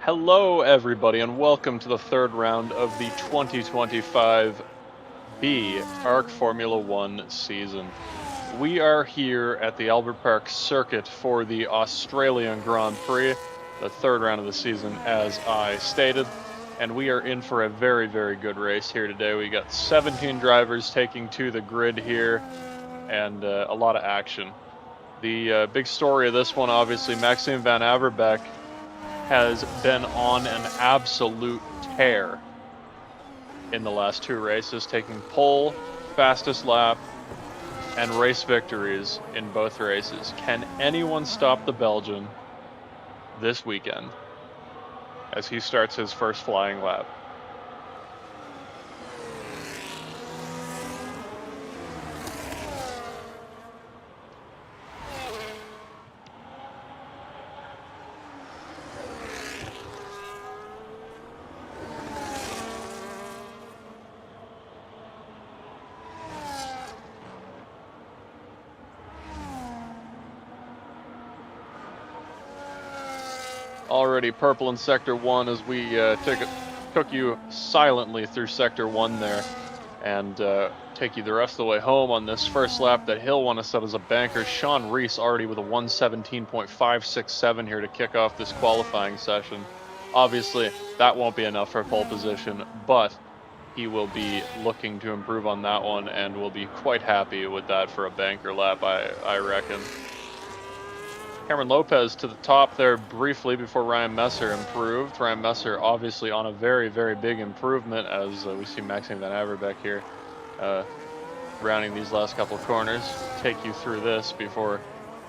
Hello, everybody, and welcome to the third round of the 2025 B ARC Formula One season. We are here at the Albert Park circuit for the Australian Grand Prix, the third round of the season, as I stated, and we are in for a very, very good race here today. We got 17 drivers taking to the grid here, and a lot of action. The big story of this one, obviously, Maxime Van Averbeek has been on an absolute tear in the last two races, taking pole, fastest lap, and race victories in both races. Can anyone stop the Belgian this weekend as he starts his first flying lap? Already purple in Sector 1 as we took you silently through Sector 1 there and take you the rest of the way home on this first lap that he'll want to set as a banker. Sean Rees already with a 1:17.567 here to kick off this qualifying session. Obviously, that won't be enough for pole position, but he will be looking to improve on that one and will be quite happy with that for a banker lap, I reckon. Cameron Lopez to the top there briefly before Ryan Messer improved. Ryan Messer obviously on a very, very big improvement as we see Maxime Van Averbeek here rounding these last couple of corners. Take you through this before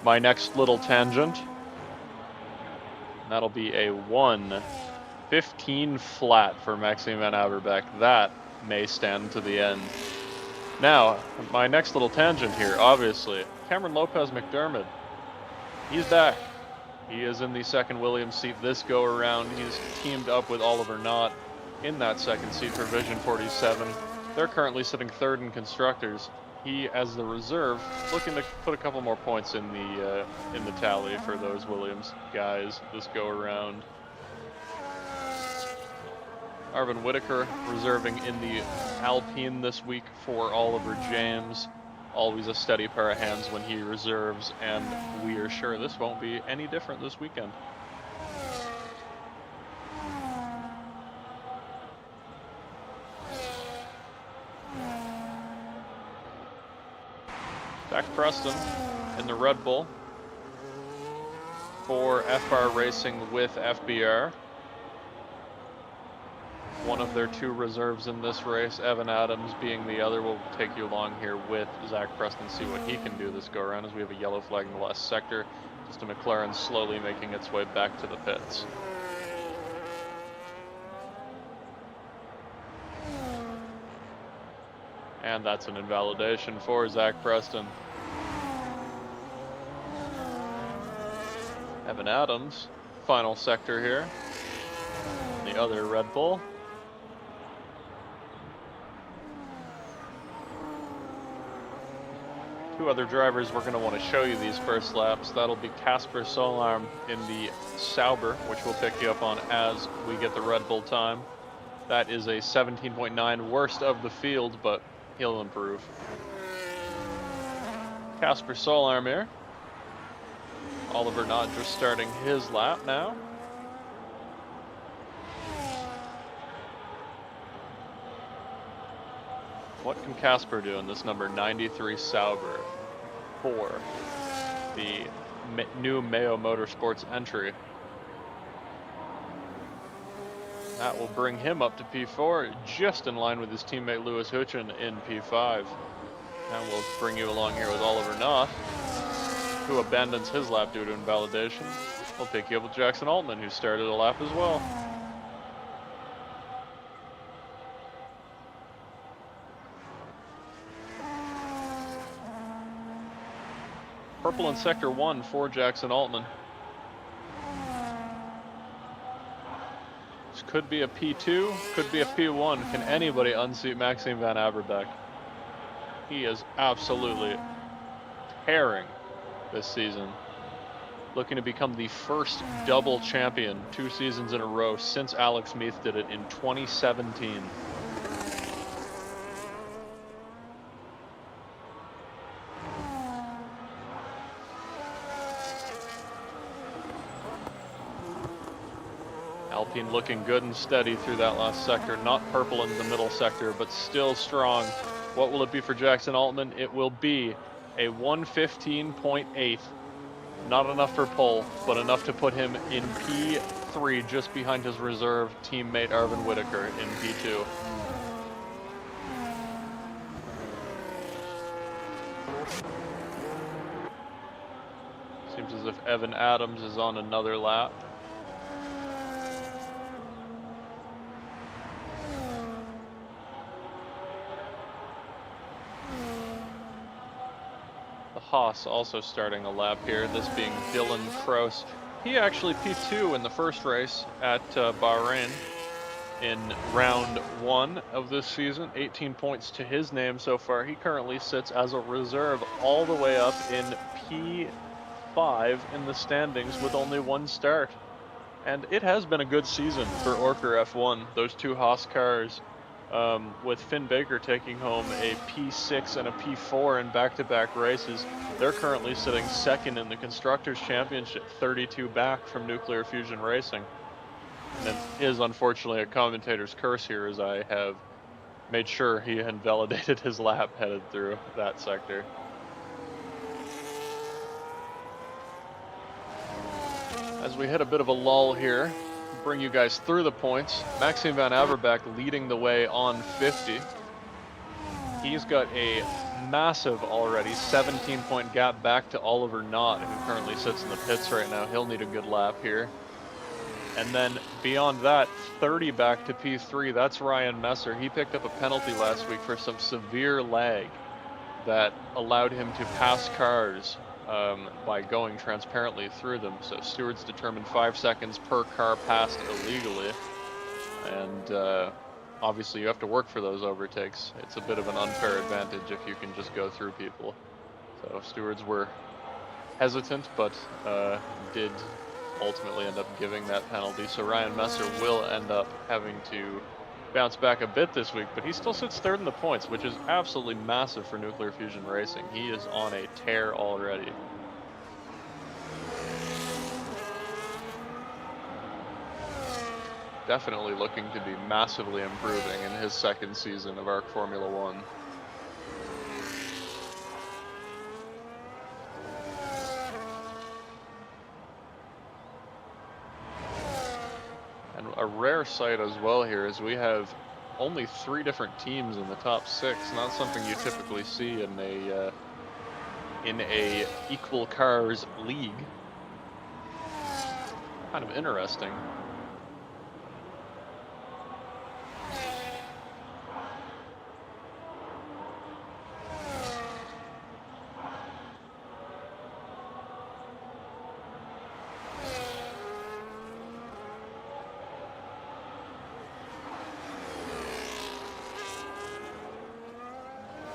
my next little tangent. And that'll be a 1:15 flat for Maxime Van Averbeek. That may stand to the end. Now, my next little tangent here, obviously, Cameron Lopez McDermott. He's back. He is in the second Williams seat this go around. He's teamed up with Oliver Knott in that second seat for Vision 47. They're currently sitting third in constructors. He, as the reserve, looking to put a couple more points in the tally for those Williams guys this go around. Arvin Whitaker reserving in the Alpine this week for Oliver James. Always a steady pair of hands when he reserves, and we are sure this won't be any different this weekend. Zach Preston in the Red Bull for FR Racing with FBR. One of their two reserves in this race, Evan Adams being the other. We'll take you along here with Zach Preston, see what he can do this go around as we have a yellow flag in the last sector. Just a McLaren slowly making its way back to the pits. And that's an invalidation for Zach Preston. Evan Adams, final sector here. The other Red Bull. Two other drivers we're going to want to show you these first laps. That'll be Casper Solarm in the Sauber, which we'll pick you up on as we get the Red Bull time. That is a 17.9, worst of the field, but he'll improve. Casper Solarm here. Oliver Knott just starting his lap now. What can Casper do in this number 93 Sauber for the new Mayo Motorsports entry? That will bring him up to P4, just in line with his teammate Lewis Hutchin in P5. Now we'll bring you along here with Oliver Knott, who abandons his lap due to invalidation. We'll pick you up with Jackson Altman, who started a lap as well. Purple in Sector 1 for Jackson Altman. This could be a P2, could be a P1. Can anybody unseat Maxime Van Averbeek? He is absolutely tearing this season. looking to become the first double champion 2 seasons in a row since Alex Meath did it in 2017. Alpine looking good and steady through that last sector. Not purple in the middle sector, but still strong. What will it be for Jackson Altman? It will be a 1:15.8. Not enough for pole, but enough to put him in P3, just behind his reserve teammate Arvin Whitaker in P2. Seems as if Evan Adams is on another lap. Haas also starting a lap here, this being Dylan Kroos. He actually P2 in the first race at Bahrain in round 1 of this season. 18 points to his name so far. He currently sits as a reserve all the way up in P5 in the standings with only 1 start. And it has been a good season for Orker F1. Those 2 Haas cars, with Finn Baker taking home a P6 and a P4 in back-to-back races. They're currently sitting second in the Constructors' Championship, 32 back from Nuclear Fusion Racing. And it is unfortunately a commentator's curse here, as I have made sure he had validated his lap headed through that sector. As we hit a bit of a lull here, bring you guys through the points. Maxime Van Averbeck leading the way on 50. He's got a massive already 17-point gap back to Oliver Knott, who currently sits in the pits right now. He'll need a good lap here. And then beyond that, 30 back to P3, that's Ryan Messer. He picked up a penalty last week for some severe lag that allowed him to pass cars by going transparently through them. So stewards determined 5 seconds per car passed illegally. And obviously you have to work for those overtakes. It's a bit of an unfair advantage if you can just go through people. So stewards were hesitant, but did ultimately end up giving that penalty. So Ryan Messer will end up having to bounce back a bit this week, but he still sits third in the points, which is absolutely massive for Nuclear Fusion Racing. He is on a tear already. Definitely looking to be massively improving in his second season of ARC Formula 1. And a rare sight as well here is we have only 3 different teams in the top 6. Not something you typically see in a equal cars league. Kind of interesting.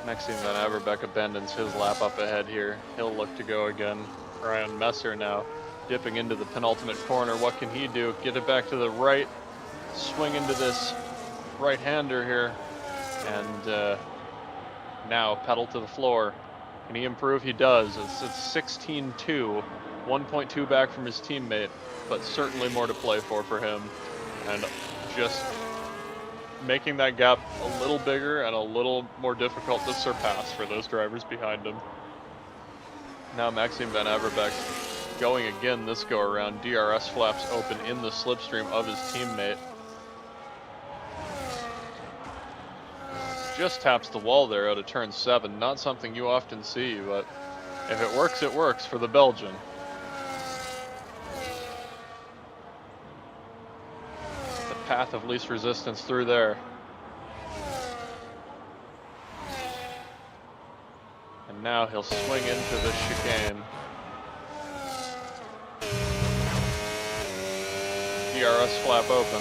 Maxime Van Averbeck abandons his lap up ahead here. He'll look to go again. Ryan Messer now dipping into the penultimate corner. What can he do? Get it back to the right. Swing into this right-hander here. And now pedal to the floor. Can he improve? He does. It's 16-2. 1.2 back from his teammate, but certainly more to play for him. And just making that gap a little bigger and a little more difficult to surpass for those drivers behind him. Now Maxime Van Averbeck going again this go around. DRS flaps open in the slipstream of his teammate. Just taps the wall there out of turn 7. Not something you often see, but if it works for the Belgian. Path of least resistance through there. And now he'll swing into the chicane. DRS flap open.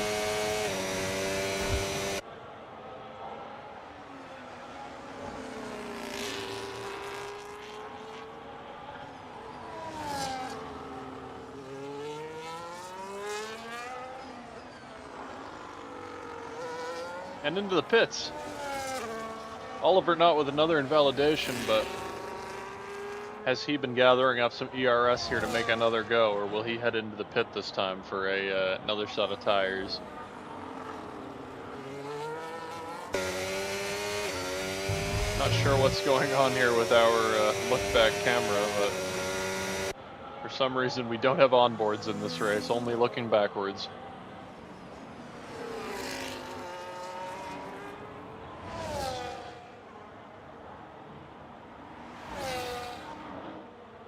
And into the pits. Oliver not with another invalidation, but has he been gathering up some ERS here to make another go, or will he head into the pit this time for another set of tires? Not sure what's going on here with our look-back camera, but for some reason we don't have onboards in this race, only looking backwards.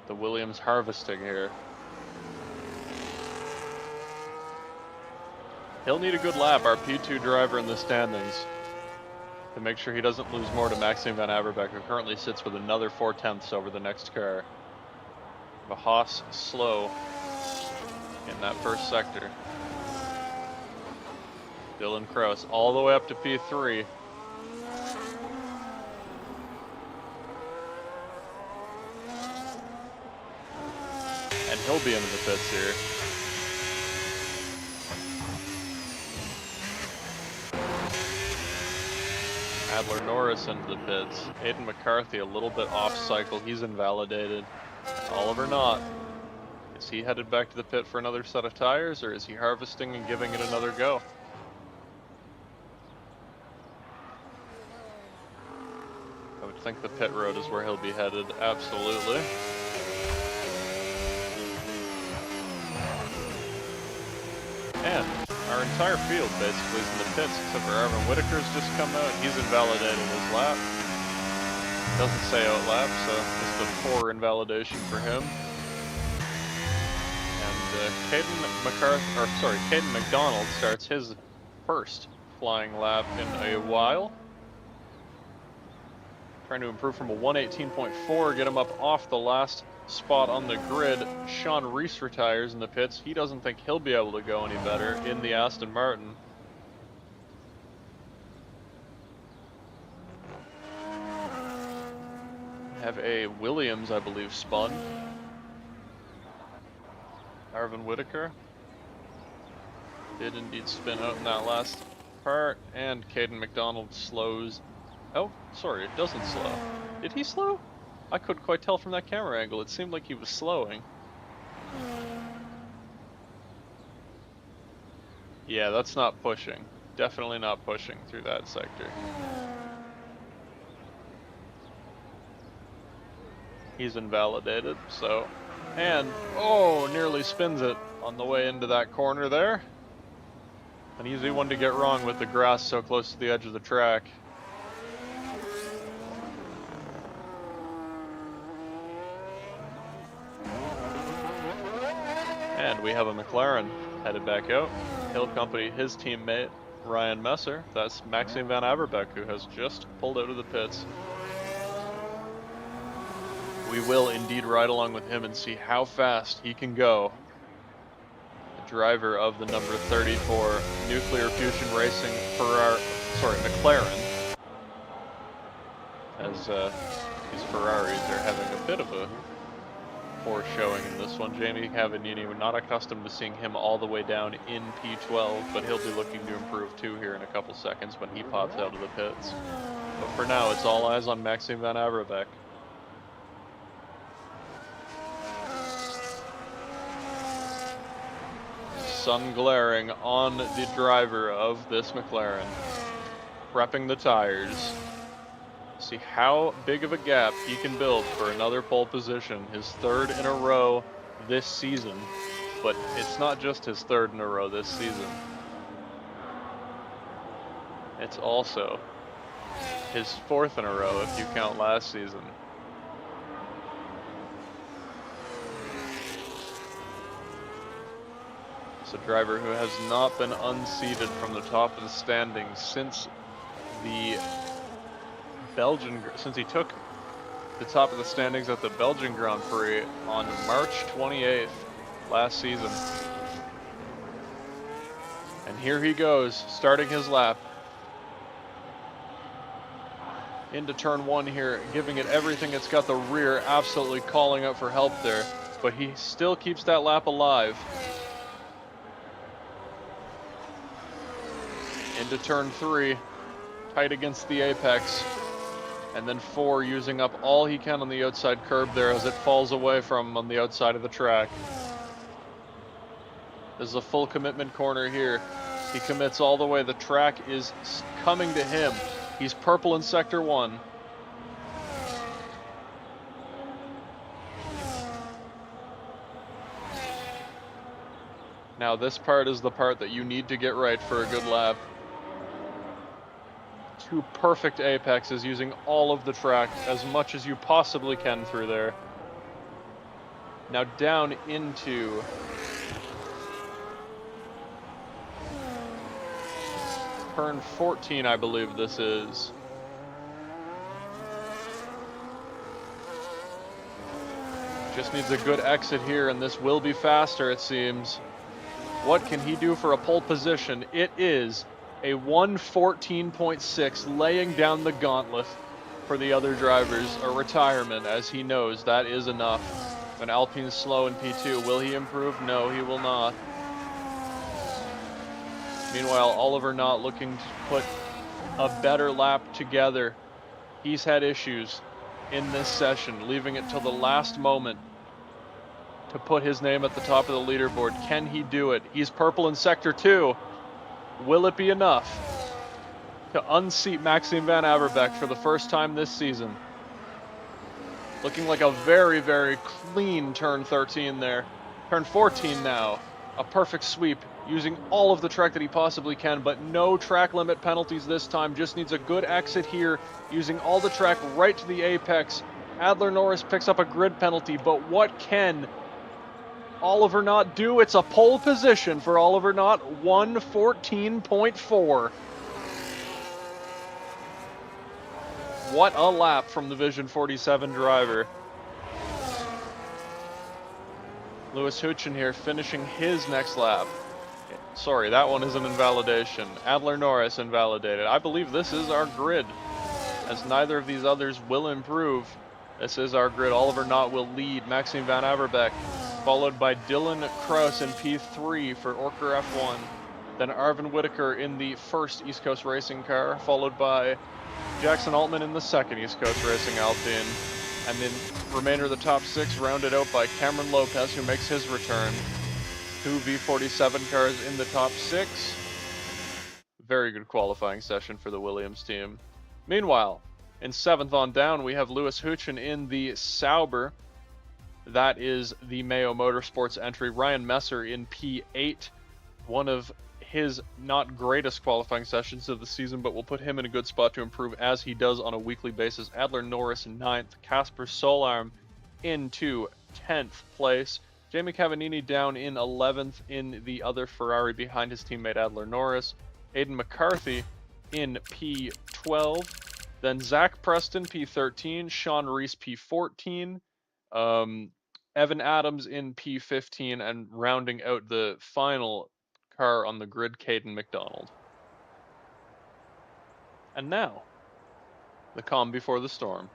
The Williams harvesting here. He'll need a good lap, our P2 driver in the standings, to make sure he doesn't lose more to Maxime Van Averbeek, who currently sits with another 4/10 over the next car. The Haas slow in that first sector. Dylan Kraus all the way up to P3. And he'll be into the pits here. Adler Norris into the pits. Aiden McCarthy a little bit off cycle. He's invalidated. Oliver not. Is he headed back to the pit for another set of tires, or is he harvesting and giving it another go? I would think the pit road is where he'll be headed, absolutely. And our entire field basically is in the pits, except for Arvin Whitaker's just come out. He's invalidated his lap. Doesn't say out lap, so just a poor invalidation for him. And Caden McDonald starts his first flying lap in a while. Trying to improve from a 118.4, get him up off the last spot on the grid. Sean Reese retires in the pits. He doesn't think he'll be able to go any better in the Aston Martin. Have a Williams, I believe, spun. Arvin Whitaker did indeed spin out in that last part, and Caden McDonald slows. Oh, sorry, it doesn't slow. Did he slow? I couldn't quite tell from that camera angle. It seemed like he was slowing. Yeah, that's not pushing. Definitely not pushing through that sector. He's invalidated, so... And, oh, nearly spins it on the way into that corner there. An easy one to get wrong with the grass so close to the edge of the track. And we have a McLaren headed back out. He'll accompany his teammate, Ryan Messer. That's Maxime Van Averbeek, who has just pulled out of the pits. We will indeed ride along with him and see how fast he can go. The driver of the number 34 Nuclear Fusion Racing McLaren. As these Ferraris are having a bit of a poor showing in this one. Jamie Cavagnini, we're not accustomed to seeing him all the way down in P12, but he'll be looking to improve too here in a couple seconds when he pops out of the pits. But for now, it's all eyes on Maxime Van Averbeek. Sun glaring on the driver of this McLaren, prepping the tires. See how big of a gap he can build for another pole position, his third in a row this season. But it's not just his third in a row this season. It's also his fourth in a row if you count last season. It's a driver who has not been unseated from the top of the standings since the since he took the top of the standings at the Belgian Grand Prix on March 28th last season. And here he goes, starting his lap. Into turn one here, giving it everything. It's got the rear absolutely calling out for help there, but he still keeps that lap alive. Into turn three. tight against the apex. And then 4 using up all he can on the outside curb there as it falls away from him on the outside of the track. This is a full commitment corner here. He commits all the way. The track is coming to him. He's purple in sector 1. Now this part is the part that you need to get right for a good lap. 2 perfect apexes using all of the track as much as you possibly can through there. Now down into turn 14, I believe this is. Just needs a good exit here, and this will be faster, it seems. What can he do for a pole position? It is a 1:14.6, laying down the gauntlet for the other drivers, a retirement, as he knows that is enough. When Alpine's slow in P2, will he improve? No, he will not. Meanwhile, Oliver not looking to put a better lap together. He's had issues in this session, leaving it till the last moment to put his name at the top of the leaderboard. Can he do it? He's purple in sector 2. Will it be enough to unseat Maxime Van Averbeek for the first time this season? Looking like a very, very clean turn 13 there. Turn 14 now. A perfect sweep, using all of the track that he possibly can, but no track limit penalties this time. Just needs a good exit here, using all the track right to the apex. Adler Norris picks up a grid penalty, but what can Oliver Knott do? It's a pole position for Oliver Knott, 1:14.4. What a lap from the Vision 47 driver. Lewis Huchen here finishing his next lap. Sorry, that one is an invalidation. Adler Norris invalidated. I believe this is our grid, as neither of these others will improve. This is our grid. Oliver Knott will lead. Maxime Van Averbeek, followed by Dylan Kraus in P3 for Orker F1. Then Arvin Whitaker in the first East Coast Racing car, followed by Jackson Altman in the second East Coast Racing Alpine. And then remainder of the top 6 rounded out by Cameron Lopez, who makes his return. 2 V47 cars in the top 6. Very good qualifying session for the Williams team. Meanwhile, in 7th on down, we have Lewis Huchen in the Sauber. That is the Mayo Motorsports entry. Ryan Messer in P8. One of his not greatest qualifying sessions of the season, but will put him in a good spot to improve as he does on a weekly basis. Adler Norris in 9th. Casper Solarm into 10th place. Jamie Cavanini down in 11th in the other Ferrari behind his teammate Adler Norris. Aidan McCarthy in P12. Then Zach Preston P13. Sean Reese P14. Evan Adams in P15, and rounding out the final car on the grid, Caden McDonald. And now, the calm before the storm.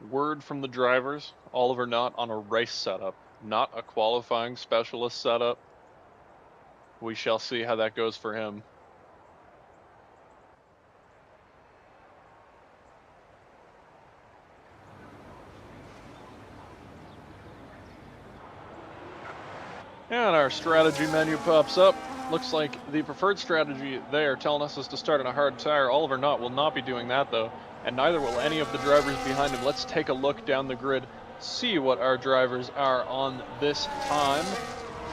Word from the drivers, Oliver Knott on a race setup, not a qualifying specialist setup. We shall see how that goes for him. And our strategy menu pops up. Looks like the preferred strategy they are telling us is to start on a hard tire. Oliver Knott will not be doing that though, and neither will any of the drivers behind him. Let's take a look down the grid, see what our drivers are on this time.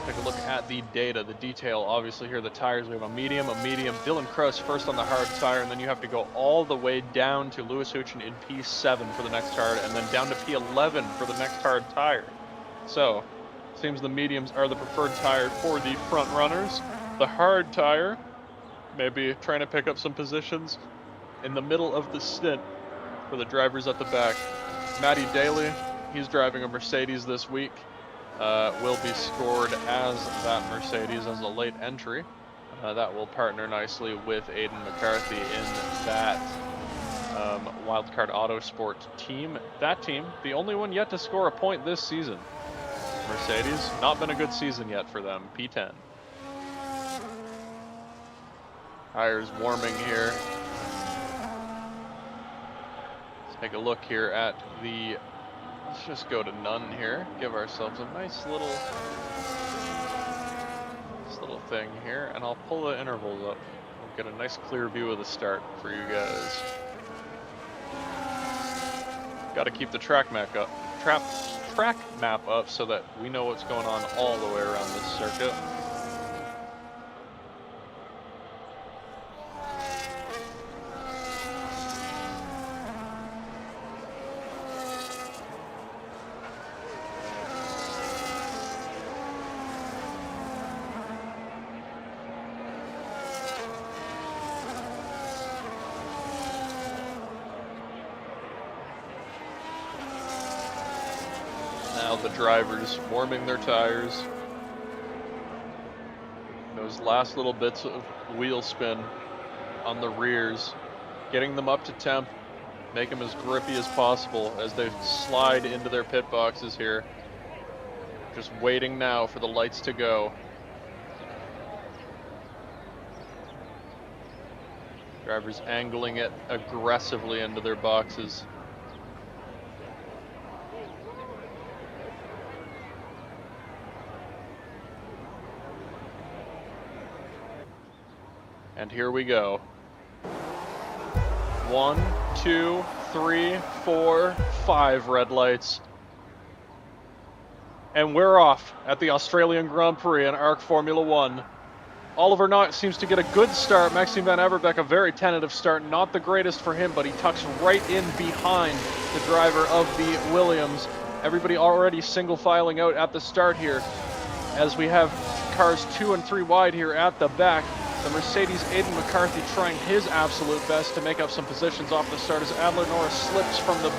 Take a look at the data, the detail. Obviously here, the tires, we have a medium. Dylan Kraus first on the hard tire, and then you have to go all the way down to Lewis Huchin in P7 for the next hard, and then down to P11 for the next hard tire. So, seems the mediums are the preferred tire for the front runners. The hard tire, maybe trying to pick up some positions in the middle of the stint for the drivers at the back. Matty Daly, he's driving a Mercedes this week. Will be scored as that Mercedes as a late entry. That will partner nicely with Aiden McCarthy in that Wildcard Autosport team. That team, the only one yet to score a point this season. Mercedes, not been a good season yet for them. P10. Tires warming here. Let's take a look here at the... Let's just go to none here. Give ourselves a nice little thing here, and I'll pull the intervals up. We'll get a nice clear view of the start for you guys. Got to keep the track map up so that we know what's going on all the way around this circuit. Now the drivers warming their tires. Those last little bits of wheel spin on the rears, getting them up to temp, make them as grippy as possible as they slide into their pit boxes here. Just waiting now for the lights to go. Drivers angling it aggressively into their boxes. And here we go. 1, 2, 3, 4, 5 red lights. And we're off at the Australian Grand Prix in ARC Formula 1. Oliver Knott seems to get a good start. Maxime Van Averbeek, a very tentative start. Not the greatest for him, but he tucks right in behind the driver of the Williams. Everybody already single filing out at the start here, as we have cars 2 and 3 wide here at the back. The Mercedes, Aiden McCarthy, trying his absolute best to make up some positions off the start as Adler Norris slips from the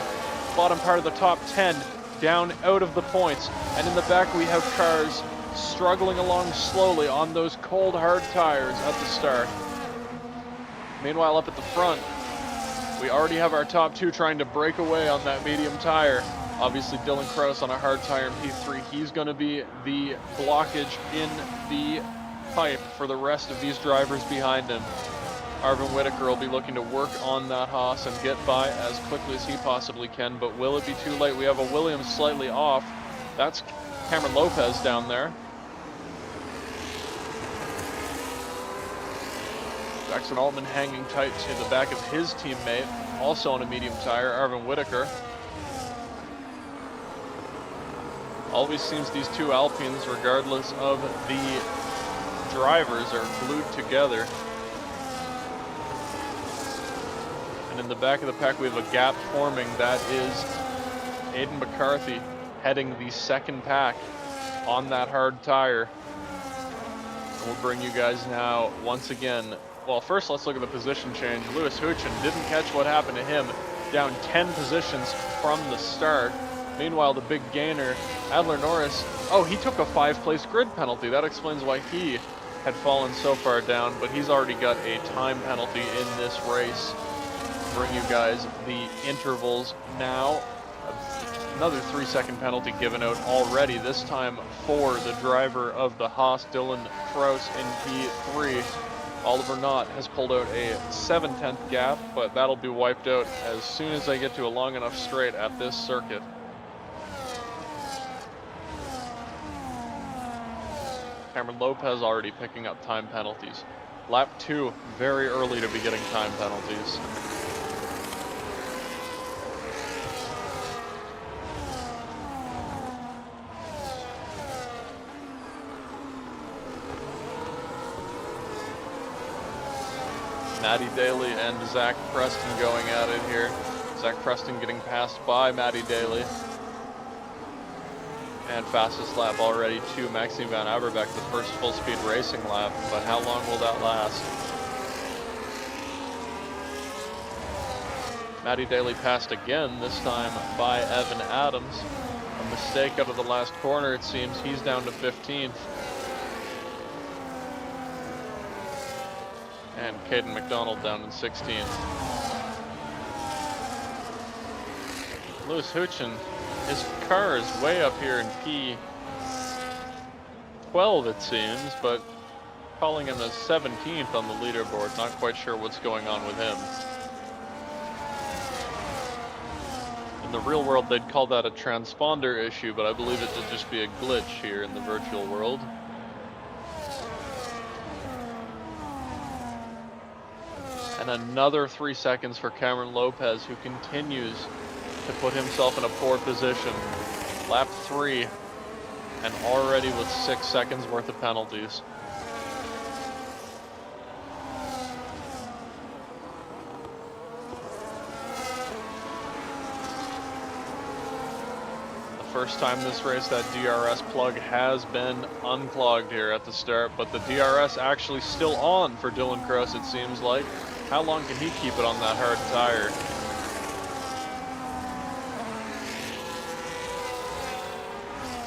bottom part of the top 10 down out of the points. And in the back we have cars struggling along slowly on those cold hard tires at the start. Meanwhile, up at the front, we already have our top 2 trying to break away on that medium tire. Obviously Dylan Kraus on a hard tire in P3. He's going to be the blockage in the pipe for the rest of these drivers behind him. Arvin Whitaker will be looking to work on that Haas and get by as quickly as he possibly can, but will it be too late? We have a Williams slightly off. That's Cameron Lopez down there. Jackson Altman hanging tight to the back of his teammate, also on a medium tire, Arvin Whitaker. Always seems these two Alpines, regardless of the drivers, are glued together. And in the back of the pack we have a gap forming. That is Aiden McCarthy heading the second pack on that hard tire. And we'll bring you guys now once again. Well, first let's look at the position change. Lewis Huchin didn't catch what happened to him, down 10 positions from the start. Meanwhile, the big gainer, Adler Norris, oh, he took a 5-place grid penalty. That explains why he had fallen so far down, but he's already got a time penalty in this race. Bring you guys the intervals now. Another 3-second penalty given out already, this time for the driver of the Haas, Dylan Kraus in P3. Oliver Knott has pulled out a 7/10 gap, but that'll be wiped out as soon as I get to a long enough straight at this circuit. Cameron Lopez already picking up time penalties. Lap 2, very early to be getting time penalties. Matty Daly and Zach Preston going at it here. Zach Preston getting passed by Matty Daly. And fastest lap already to Maxime Van Averbeck, the first full-speed racing lap, but how long will that last? Matty Daly passed again, this time by Evan Adams. A mistake out of the last corner, it seems. He's down to 15th. And Caden McDonald down in 16th. Lewis Huchin, his car is way up here in P12 it seems, but calling him as 17th on the leaderboard. Not quite sure what's going on with him. In the real world they'd call that a transponder issue, but I believe it to just be a glitch here in the virtual world. And another 3 seconds for Cameron Lopez, who continues to put himself in a poor position. Lap 3, and already with 6 seconds worth of penalties. The first time this race that DRS plug has been unclogged here at the start, but the DRS actually still on for Dylan Cross, it seems like. How long can he keep it on that hard tire?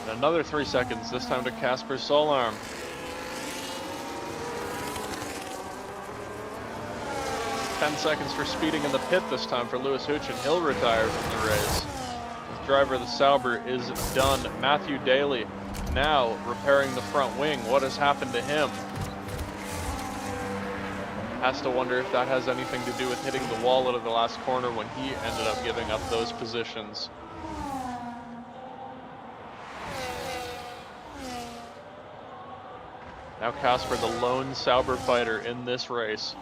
And another 3 seconds, this time to Casper Solarm. Ten seconds for speeding in the pit this time for Lewis Huchin. He'll retire from the race. The driver of the Sauber is done. Matthew Daly now repairing the front wing. What has happened to him? Has to wonder if that has anything to do with hitting the wall out of the last corner when he ended up giving up those positions. Now Casper, the lone Sauber fighter in this race.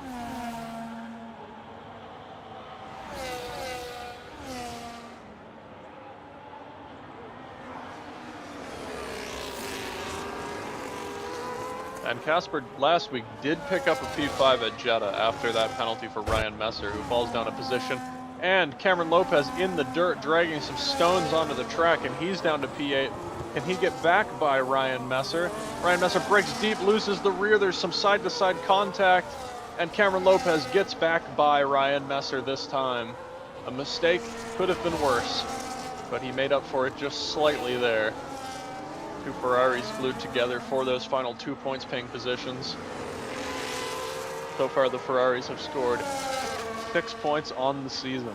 And Casper last week did pick up a P5 at Jeddah after that penalty for Ryan Messer, who falls down a position. And Cameron Lopez in the dirt, dragging some stones onto the track, and he's down to P8. Can he get back by Ryan Messer? Ryan Messer breaks deep, loses the rear. There's some side-to-side contact, and Cameron Lopez gets back by Ryan Messer this time. A mistake could have been worse, but he made up for it just slightly there. Two Ferraris glued together for those final 2 points paying positions. So far the Ferraris have scored 6 points on the season.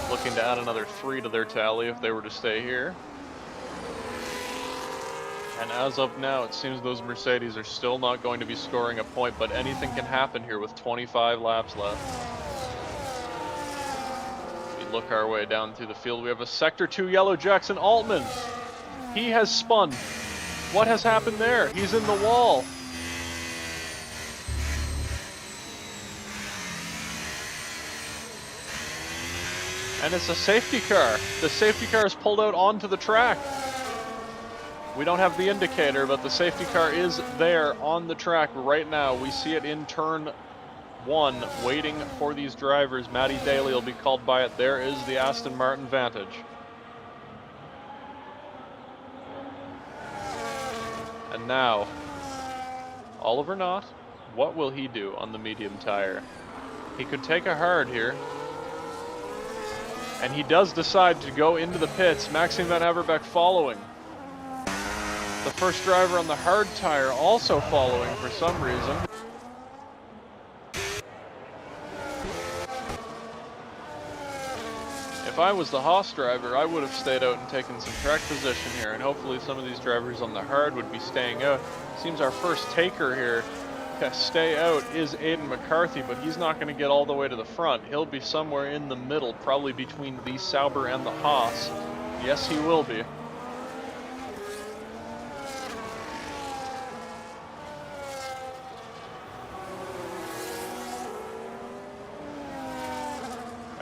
Looking to add another 3 to their tally if they were to stay here. And as of now, it seems those Mercedes are still not going to be scoring a point, but anything can happen here with 25 laps left. We look our way down through the field. We have a Sector 2 yellow Jackson Altman. He has spun. What has happened there? He's in the wall. And it's a safety car. The safety car is pulled out onto the track. We don't have the indicator, but the safety car is there on the track right now. We see it in turn 1, waiting for these drivers. Matty Daly will be called by it. There is the Aston Martin Vantage. And now, Oliver Knott, what will he do on the medium tire? He could take a hard here. And he does decide to go into the pits. Maxime Van Averbeck following. The first driver on the hard tire also following for some reason. If I was the Haas driver, I would have stayed out and taken some track position here, and hopefully some of these drivers on the hard would be staying out. Seems our first taker here to stay out is Aidan McCarthy, but he's not going to get all the way to the front. He'll be somewhere in the middle, probably between the Sauber and the Haas. Yes, he will be.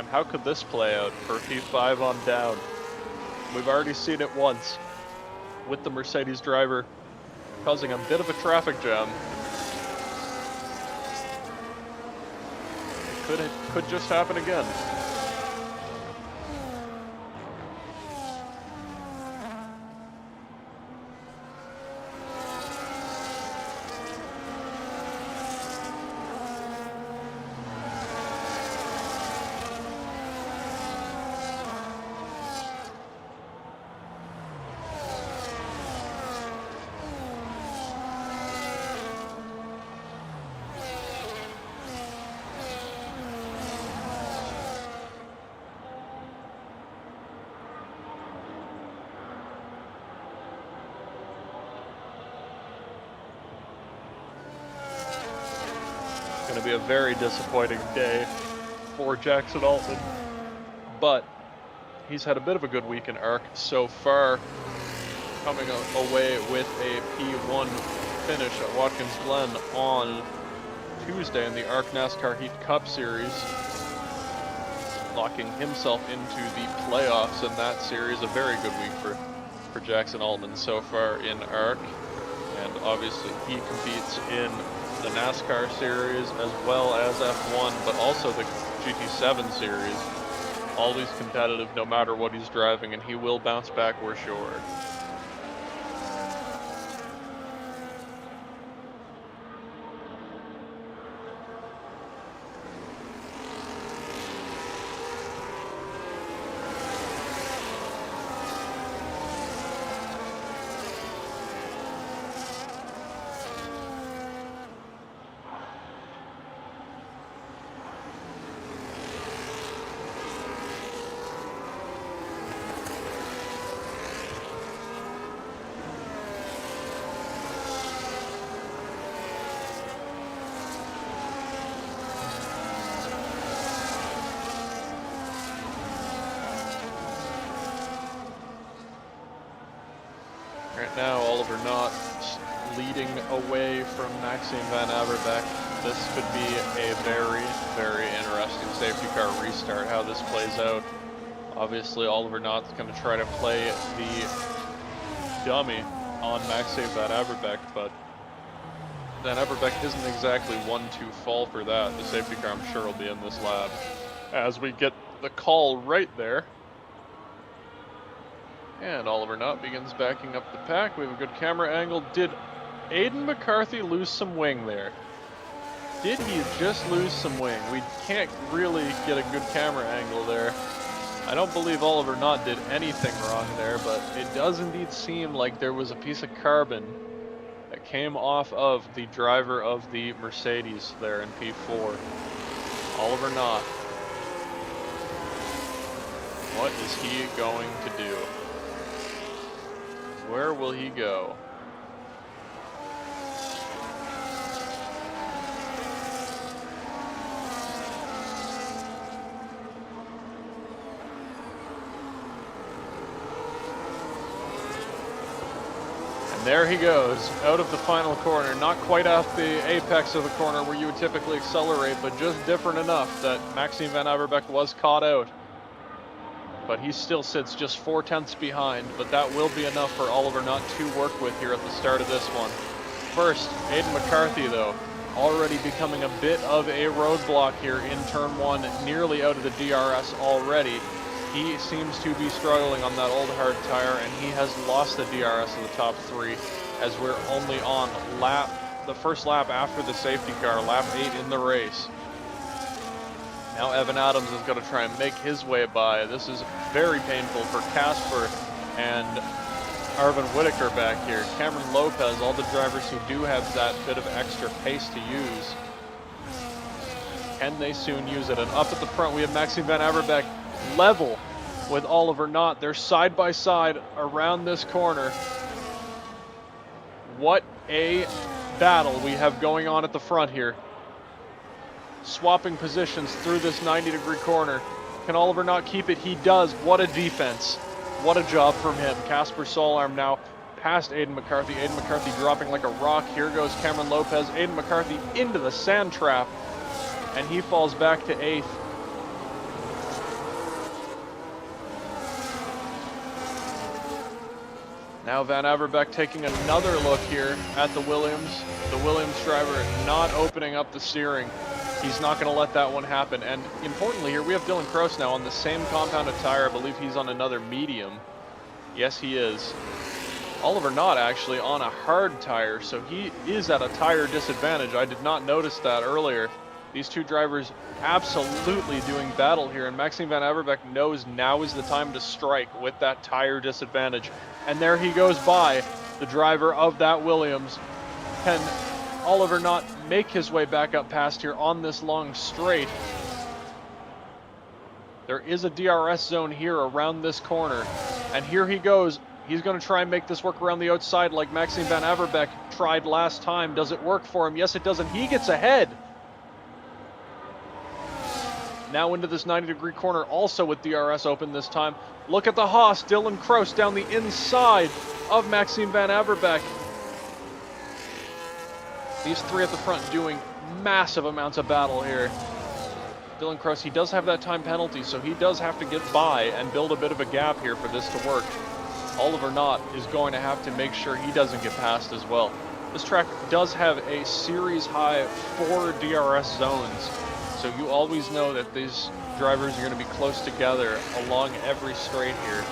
How could this play out for P5 on down? We've already seen it once with the Mercedes driver causing a bit of a traffic jam. could just happen again. Going to be a very disappointing day for Jackson Altman, but he's had a bit of a good week in ARC so far, coming away with a P1 finish at Watkins Glen on Tuesday in the ARC NASCAR Heat Cup Series, locking himself into the playoffs in that series. A very good week for Jackson Altman so far in ARC, and obviously he competes in the NASCAR series as well as F1, but also the GT7 series. Always competitive no matter what he's driving, and he will bounce back, we're sure. Right now, Oliver Knott leading away from Maxime Van Averbeck. This could be a very, very interesting safety car restart, how this plays out. Obviously, Oliver Knott's going to try to play the dummy on Maxime Van Averbeck, but Van Averbeck isn't exactly one to fall for that. The safety car, I'm sure, will be in this lab. As we get the call right there. And Oliver Knott begins backing up the pack. We have a good camera angle. Did Aiden McCarthy lose some wing there? Did he just lose some wing? We can't really get a good camera angle there. I don't believe Oliver Knott did anything wrong there, but it does indeed seem like there was a piece of carbon that came off of the driver of the Mercedes there in P4. Oliver Knott. What is he going to do? Where will he go? And there he goes, out of the final corner, not quite off the apex of the corner where you would typically accelerate, but just different enough that Maxime Van Averbeck was caught out. But he still sits just 4/10 behind, but that will be enough for Oliver Knott to work with here at the start of this one. First, Aiden McCarthy, though, already becoming a bit of a roadblock here in turn one, nearly out of the DRS already. He seems to be struggling on that old hard tire, and he has lost the DRS of the top three as we're only on the first lap after the safety car, lap 8 in the race. Now Evan Adams is going to try and make his way by. This is very painful for Casper and Arvin Whitaker back here. Cameron Lopez, all the drivers who do have that bit of extra pace to use. Can they soon use it? And up at the front, we have Maxime Van Averbeck level with Oliver Knott. They're side by side around this corner. What a battle we have going on at the front here. Swapping positions through this 90-degree corner. Can Oliver Knott keep it? He does. What a defense. What a job from him. Casper Solarm now past Aiden McCarthy. Aiden McCarthy dropping like a rock. Here goes Cameron Lopez. Aiden McCarthy into the sand trap, and he falls back to 8th. Now Van Averbeck taking another look here at the Williams. The Williams driver not opening up the steering. He's not going to let that one happen. And importantly here, we have Dylan Kroos now on the same compounded tire. I believe he's on another medium. Yes, he is. Oliver Knott actually on a hard tire, so he is at a tire disadvantage. I did not notice that earlier. These two drivers absolutely doing battle here, and Maxime Van Averbeek knows now is the time to strike with that tire disadvantage. And there he goes by, the driver of that Williams. Can Oliver Knott make his way back up past here on this long straight? There is a DRS zone here around this corner, and here he goes. He's going to try and make this work around the outside like Maxime Van Averbeek tried last time. Does it work for him? Yes, it does, and he gets ahead. Now into this 90-degree corner, also with DRS open this time. Look at the Haas, Dylan Kroos down the inside of Maxime Van Averbeek. These three at the front doing massive amounts of battle here. Dylan Kroos, he does have that time penalty, so he does have to get by and build a bit of a gap here for this to work. Oliver Knott is going to have to make sure he doesn't get past as well. This track does have a series high 4 DRS zones, so you always know that these drivers are going to be close together along every straight here.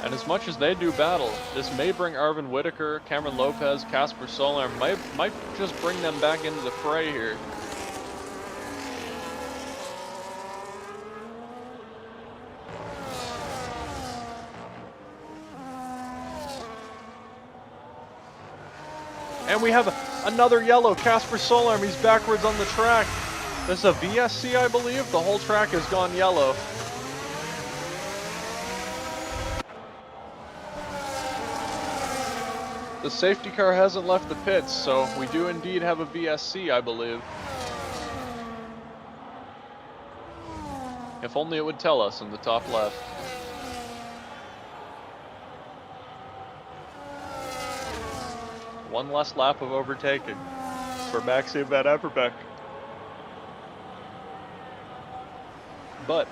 And as much as they do battle, this may bring Arvin Whitaker, Cameron Lopez, Casper Soler, might just bring them back into the fray here. And we have another yellow, Casper Solheim. He's backwards on the track. This is a VSC, I believe. The whole track has gone yellow. The safety car hasn't left the pits, so we do indeed have a VSC, I believe. If only it would tell us in the top left. One less lap of overtaking for Maxime Van Averbeek. But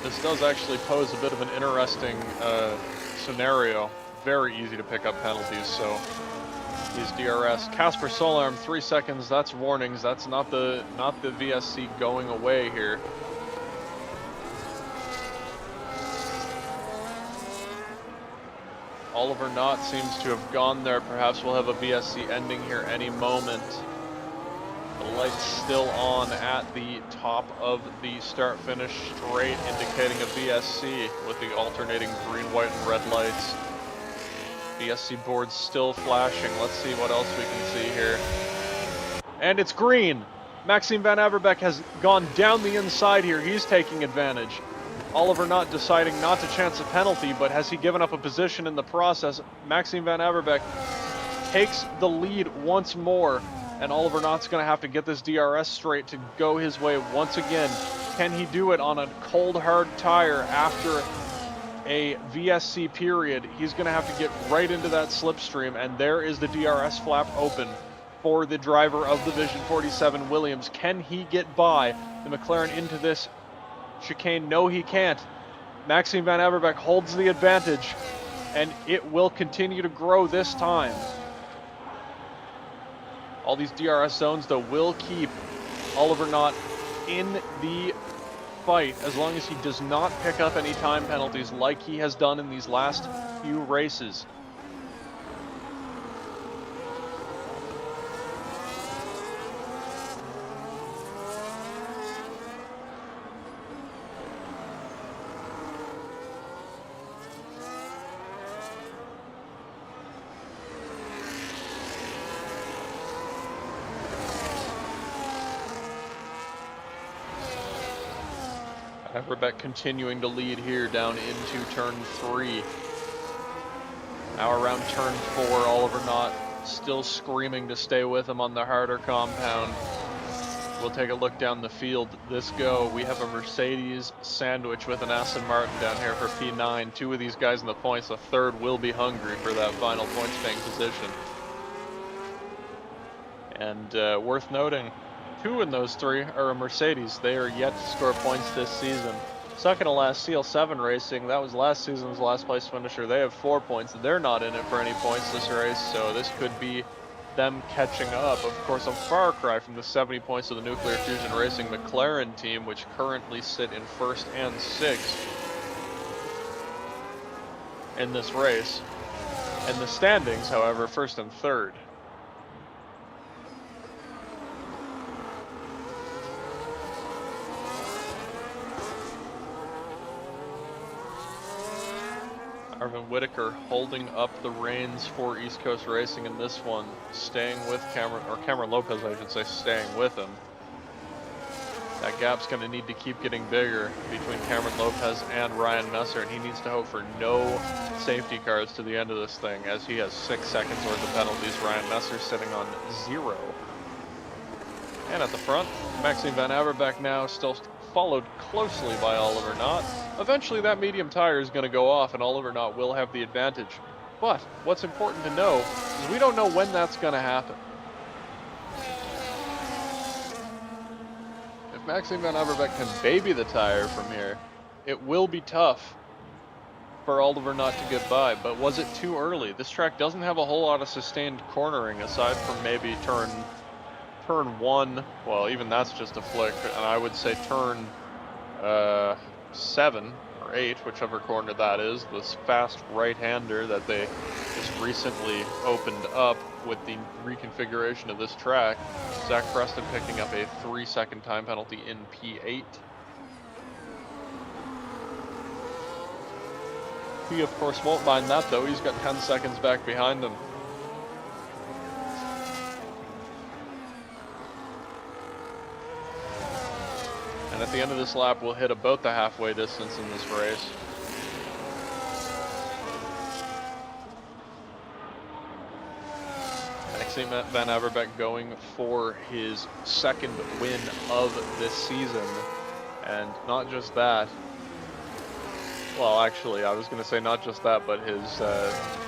this does actually pose a bit of an interesting scenario. Very easy to pick up penalties, so these DRS. Casper Solarm, 3 seconds, that's warnings. That's not the VSC going away here. Oliver Knott seems to have gone there. Perhaps we'll have a VSC ending here any moment. The light's still on at the top of the start-finish straight, indicating a VSC with the alternating green, white, and red lights. VSC board still flashing. Let's see what else we can see here. And it's green. Maxime Van Averbeek has gone down the inside here. He's taking advantage. Oliver Knott deciding not to chance a penalty, but has he given up a position in the process? Maxime Van Averbeek takes the lead once more, and Oliver Knott's going to have to get this DRS straight to go his way once again. Can he do it on a cold, hard tire after a VSC period? He's going to have to get right into that slipstream, and there is the DRS flap open for the driver of the Vision 47 Williams. Can he get by the McLaren into this chicane? No, he can't. Maxime Van Averbeek holds the advantage, and it will continue to grow this time. All these DRS zones, though, will keep Oliver Knott in the fight as long as he does not pick up any time penalties like he has done in these last few races. Averbeek continuing to lead here down into turn 3. Now around turn 4, Oliver Knott still screaming to stay with him on the harder compound. We'll take a look down the field. This go, we have a Mercedes sandwich with an Aston Martin down here for P9. 2 of these guys in the points. The third will be hungry for that final points paying position. And worth noting, 2 in those 3 are a Mercedes. They are yet to score points this season. Second to last, CL7 Racing, that was last season's last place finisher. They have 4 points. They're not in it for any points this race, so this could be them catching up. Of course, a far cry from the 70 points of the Nuclear Fusion Racing McLaren team, which currently sit in 1st and 6th in this race. In the standings, however, 1st and 3rd. Arvin Whitaker holding up the reins for East Coast Racing in this one, staying with Cameron Lopez, I should say, staying with him. That gap's going to need to keep getting bigger between Cameron Lopez and Ryan Messer, and he needs to hope for no safety cars to the end of this thing, as he has 6 seconds worth of penalties. Ryan Messer sitting on 0. And at the front, Maxime Van Averbeek now still followed closely by Oliver Knott. Eventually that medium tire is going to go off and Oliver Knott will have the advantage. But what's important to know is we don't know when that's going to happen. If Maxime Van Averbeek can baby the tire from here, it will be tough for Oliver Knott to get by. But was it too early? This track doesn't have a whole lot of sustained cornering aside from maybe turn 1, well, even that's just a flick, and I would say turn 7 or 8, whichever corner that is, this fast right-hander that they just recently opened up with the reconfiguration of this track. Zach Preston picking up a 3-second time penalty in P8. He, of course, won't mind that, though. He's got 10 seconds back behind him. And at the end of this lap, we'll hit about the halfway distance in this race. Maxime Van Averbeek going for his 2nd win of this season. And not just that. Well, actually, I was going to say not just that, but his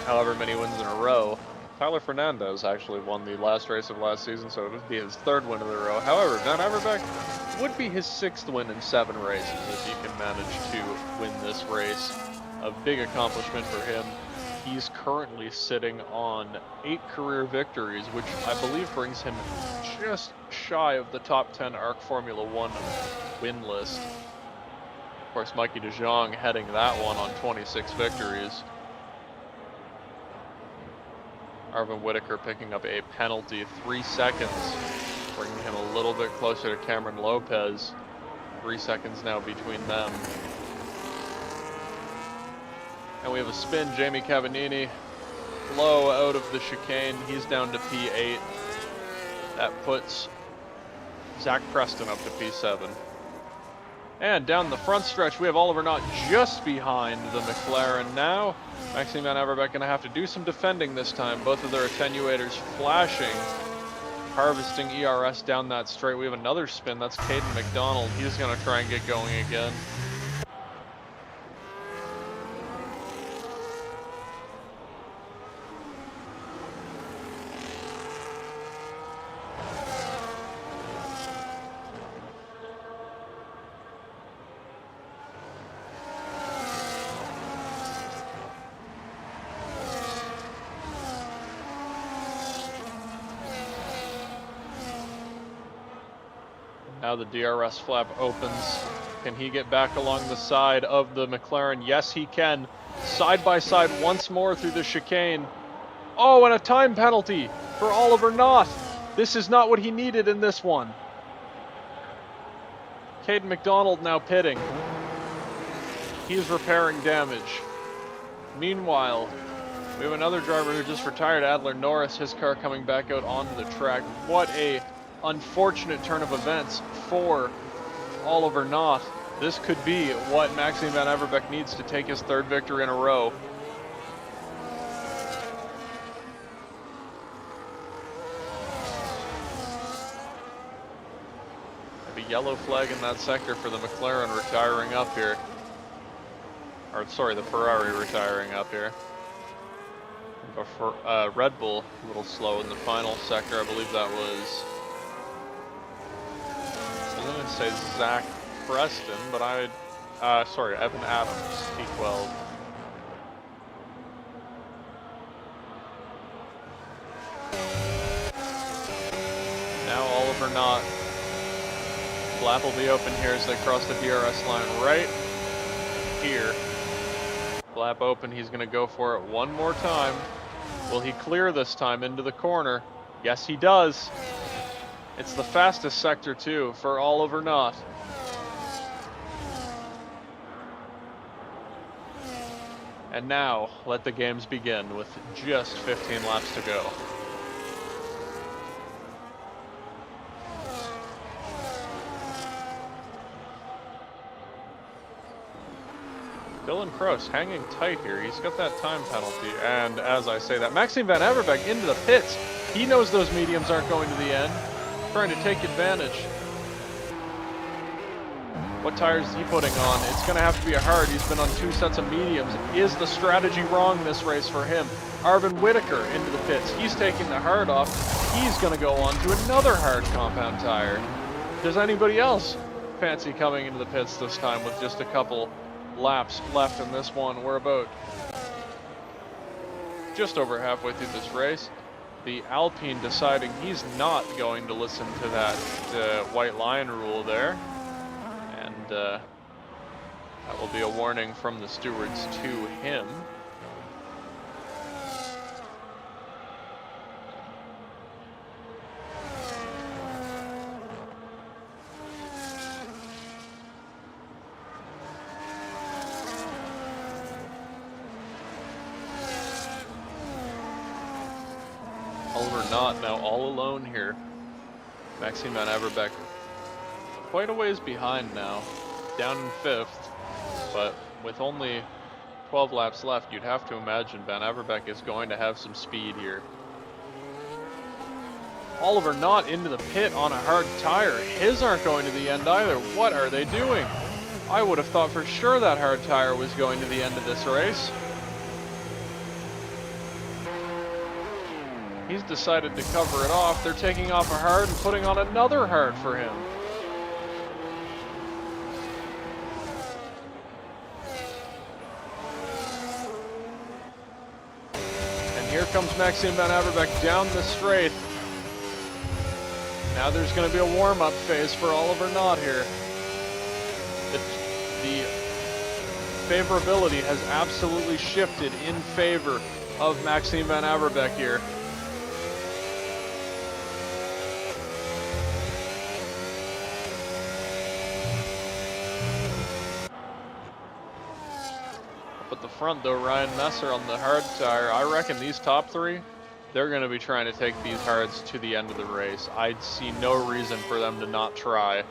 however many wins in a row. Tyler Fernandez actually won the last race of last season, so it would be his 3rd win of the row. However, Van Averbeek would be his 6th win in 7 races if he can manage to win this race. A big accomplishment for him. He's currently sitting on 8 career victories, which I believe brings him just shy of the top 10 ARC Formula 1 win list. Of course, Mikey De Jong heading that one on 26 victories. Arvin Whitaker picking up a penalty, 3 seconds, bringing him a little bit closer to Cameron Lopez. 3 seconds now between them. And we have a spin, Jamie Cavallini, low out of the chicane. He's down to P8. That puts Zach Preston up to P7. And down the front stretch, we have Oliver Knott just behind the McLaren now. Maxime Van Averbeek going to have to do some defending this time. Both of their attenuators flashing, harvesting ERS down that straight. We have another spin. That's Caden McDonald. He's going to try and get going again. Now the DRS flap opens. Can he get back along the side of the McLaren? Yes, he can. Side by side once more through the chicane. Oh, and a time penalty for Oliver Knott. This is not what he needed in this one. Caden McDonald now pitting. He's repairing damage. Meanwhile, we have another driver who just retired, Adler Norris, his car coming back out onto the track. What a unfortunate turn of events for Oliver Knott. This could be what Maxime Van Averbeek needs to take his 3rd victory in a row. A yellow flag in that sector for the McLaren retiring up here. Or sorry, the Ferrari retiring up here. Red Bull a little slow in the final sector. I believe that was, I was going to say Zach Preston, but sorry, Evan Adams, T12. Oliver Knott. Flap will be open here as they cross the DRS line right here. Flap open, he's going to go for it one more time. Will he clear this time into the corner? Yes, he does. It's the fastest sector too for Oliver Knott. And now, let the games begin with just 15 laps to go. Dylan Kroos hanging tight here. He's got that time penalty. And as I say that, Maxime Van Averbeek into the pits. He knows those mediums aren't going to the end. Trying to take advantage. What tires is he putting on? It's going to have to be a hard. He's been on 2 sets of mediums. Is the strategy wrong this race for him? Arvin Whitaker into the pits. He's taking the hard off. He's going to go on to another hard compound tire. Does anybody else fancy coming into the pits this time with just a couple laps left in this one? We're about just over halfway through this race. The Alpine deciding he's not going to listen to that white line rule there. And that will be a warning from the stewards to him. Oliver Knott now all alone here. Maxime Van Averbeek quite a ways behind now, down in 5th, but with only 12 laps left, you'd have to imagine Van Averbeek is going to have some speed here. Oliver Knott into the pit on a hard tire. His aren't going to the end either. What are they doing? I would have thought for sure that hard tire was going to the end of this race. He's decided to cover it off. They're taking off a hard and putting on another hard for him. And here comes Maxime Van Averbeek down the straight. Now there's going to be a warm-up phase for Oliver Knott here. The favorability has absolutely shifted in favor of Maxime Van Averbeek here. Up at the front though, Ryan Messer on the hard tire. I reckon these top 3, they're going to be trying to take these hards to the end of the race. I'd see no reason for them to not try.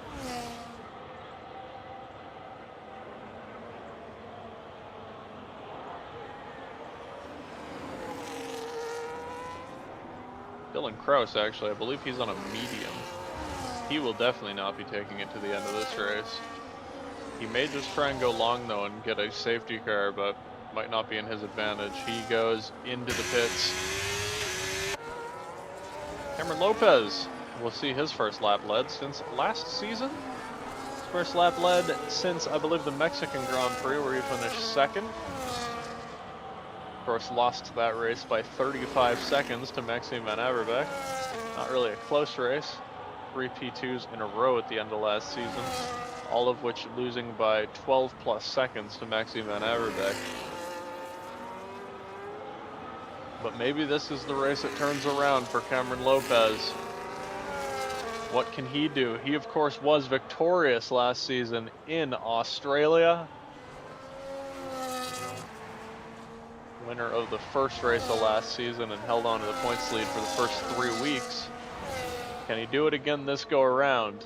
Dylan Kroos, actually, I believe he's on a medium. He will definitely not be taking it to the end of this race. He may just try and go long though and get a safety car, but might not be in his advantage. He goes into the pits. Cameron Lopez will see his first lap led since last season. His first lap led since, I believe, the Mexican Grand Prix, where he finished 2nd. Of course, lost that race by 35 seconds to Maxime Van Averbeek. Not really a close race. 3 P2s in a row at the end of last season, all of which losing by 12 plus seconds to Maxime Van Averbeek. But maybe this is the race that turns around for Cameron Lopez. What can he do? He, of course, was victorious last season in Australia. Winner of the first race of last season and held on to the points lead for the first 3 weeks. Can he do it again this go around?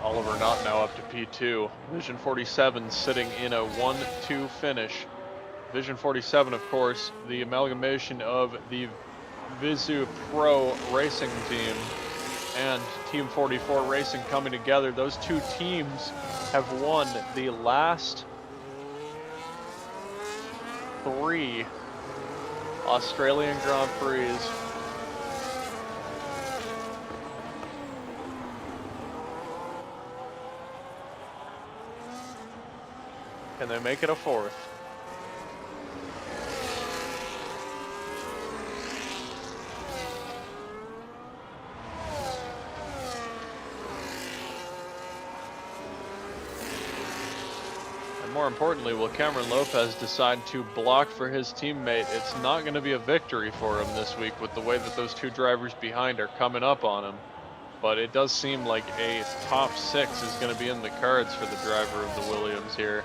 Oliver Knott now up to P2. Vision 47 sitting in a 1-2 finish. Vision 47, of course, the amalgamation of the Visu Pro Racing Team and Team 44 Racing coming together. Those 2 teams have won the last 3 Australian Grand Prix. Can they make it a fourth? And more importantly, will Cameron Lopez decide to block for his teammate? It's not going to be a victory for him this week with the way that those two drivers behind are coming up on him. But it does seem like a top 6 is going to be in the cards for the driver of the Williams here.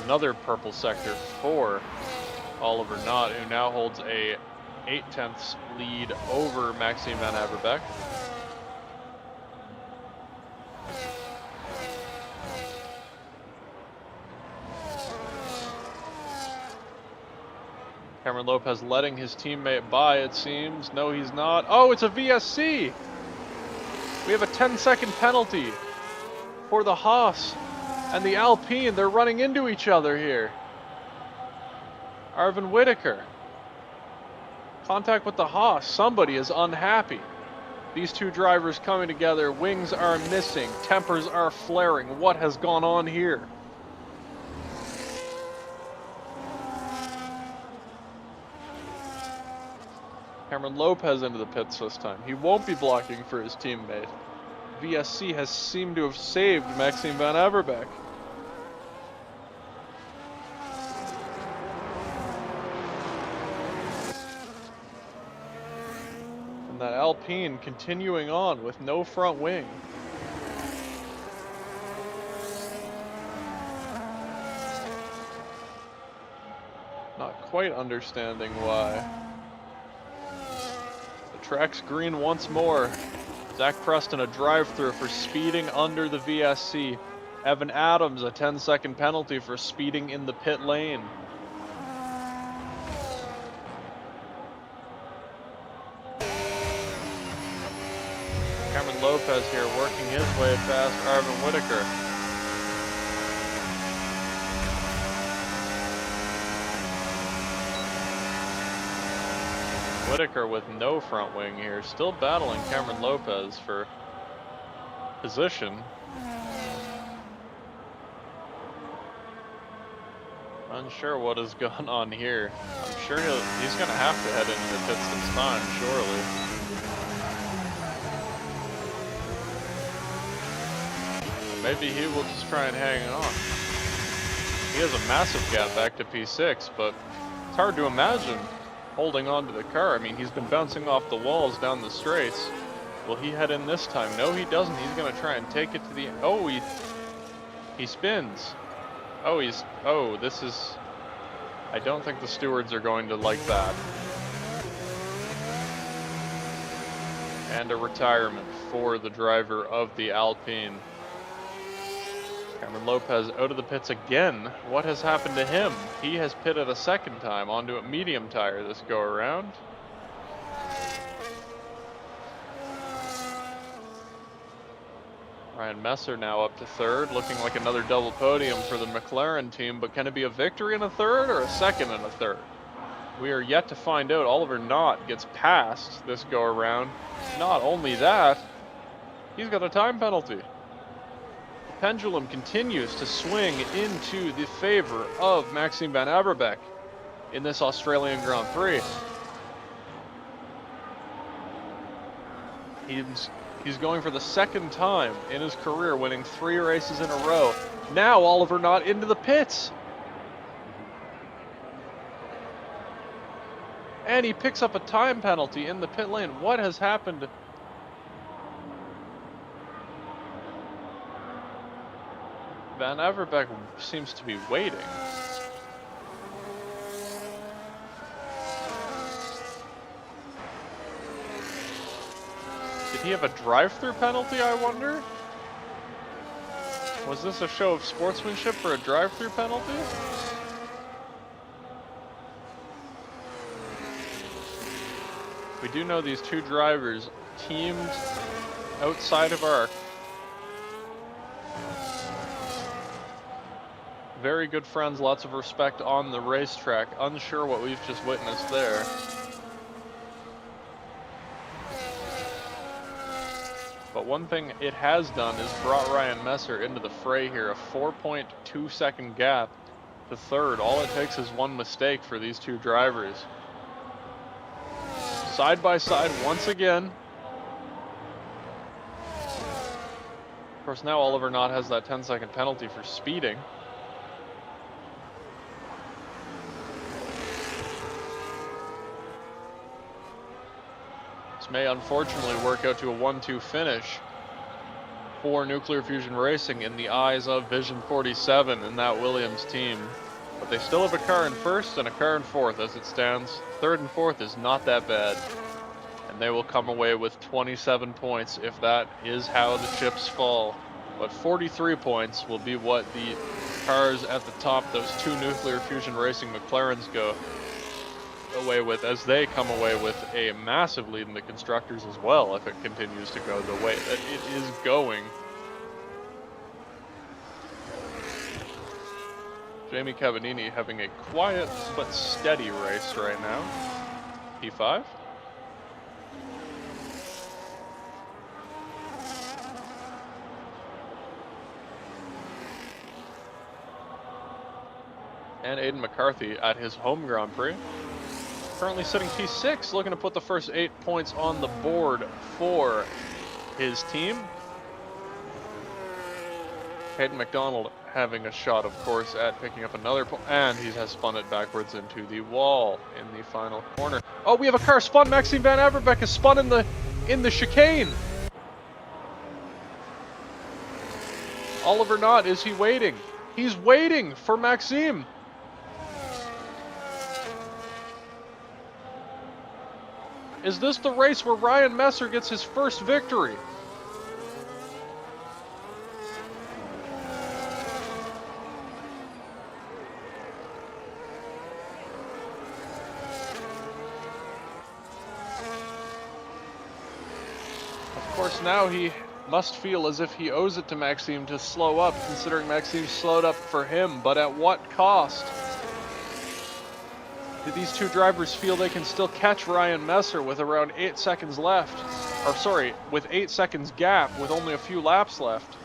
Another purple sector for Oliver Knott, who now holds a 8/10 lead over Maxime Van Averbeek. Cameron Lopez letting his teammate by, it seems. No, he's not. Oh, it's a VSC! We have a 10-second penalty for the Haas and the Alpine. They're running into each other here. Arvin Whitaker. Contact with the Haas. Somebody is unhappy. These two drivers coming together. Wings are missing. Tempers are flaring. What has gone on here? Cameron Lopez into the pits this time. He won't be blocking for his teammate. VSC has seemed to have saved Maxime Van Averbeek. And that Alpine continuing on with no front wing. Not quite understanding why. Track's green once more. Zach Preston a drive-through for speeding under the VSC. Evan Adams a 10-second penalty for speeding in the pit lane. Cameron Lopez here working his way past Arvin Whitaker. Whitaker with no front wing here, still battling Cameron Lopez for position. Unsure what has gone on here. I'm sure he's going to have to head into the pits this time, surely. Maybe he will just try and hang on. He has a massive gap back to P6, but it's hard to imagine holding on to the car. I mean, he's been bouncing off the walls down the straights. Will he head in this time? No, he doesn't. He's going to try and take it to the... Oh, he spins. Oh, this is... I don't think the stewards are going to like that. And a retirement for the driver of the Alpine. Cameron Lopez out of the pits again. What has happened to him? He has pitted a second time onto a medium tire this go around. Ryan Messer now up to third, looking like another double podium for the McLaren team, but can it be a victory in a third or a second in a third? We are yet to find out. Oliver Knott gets past this go around. Not only that, he's got a time penalty. Pendulum continues to swing into the favor of Maxime Van Averbeek in this Australian Grand Prix. He's going for the second time in his career, winning 3 races in a row. Now Oliver Knott into the pits. And he picks up a time penalty in the pit lane. What has happened? Van Averbeek seems to be waiting. Did he have a drive-through penalty, I wonder? Was this a show of sportsmanship for a drive-through penalty? We do know these two drivers teamed outside of ARC. Very good friends, lots of respect on the racetrack. Unsure what we've just witnessed there. But one thing it has done is brought Ryan Messer into the fray here, a 4.2 second gap to third. All it takes is one mistake for these two drivers. Side by side once again. Of course, now Oliver Knott has that 10-second penalty for speeding. This may unfortunately work out to a 1-2 finish for Nuclear Fusion Racing in the eyes of Vision 47 and that Williams team. But they still have a car in first and a car in fourth as it stands. Third and fourth is not that bad. And they will come away with 27 points if that is how the chips fall. But 43 points will be what the cars at the top, those two Nuclear Fusion Racing McLarens, go away with, as they come away with a massive lead in the constructors as well if it continues to go the way that it is going. Jamie Cavanini having a quiet but steady race right now. P5. And Aidan McCarthy at his home Grand Prix. Currently sitting P6, looking to put the first 8 points on the board for his team. Hayden McDonald having a shot, of course, at picking up another point, and he has spun it backwards into the wall in the final corner. Oh, we have a car spun. Maxime Van Averbeck is spun in the chicane. Oliver Knott, is he waiting? He's waiting for Maxime. Is this the race where Ryan Messer gets his first victory? Of course, now he must feel as if he owes it to Maxime to slow up, considering Maxime slowed up for him, but at what cost? Do these two drivers feel they can still catch Ryan Messer with around 8 seconds left? Or sorry, with 8 seconds gap with only a few laps left?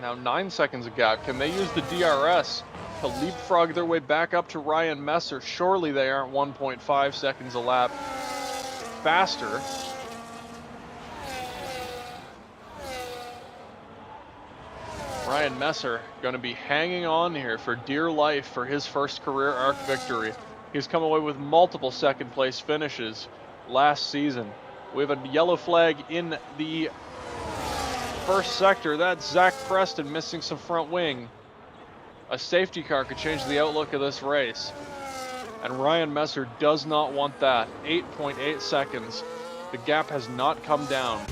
Now 9 seconds of gap. Can they use the DRS to leapfrog their way back up to Ryan Messer? Surely they aren't 1.5 seconds a lap faster. Ryan Messer going to be hanging on here for dear life for his first career ARC victory. He's come away with multiple second place finishes last season. We have a yellow flag in the first sector. That's Zach Preston missing some front wing. A safety car could change the outlook of this race. And Ryan Messer does not want that. 8.8 seconds. The gap has not come down.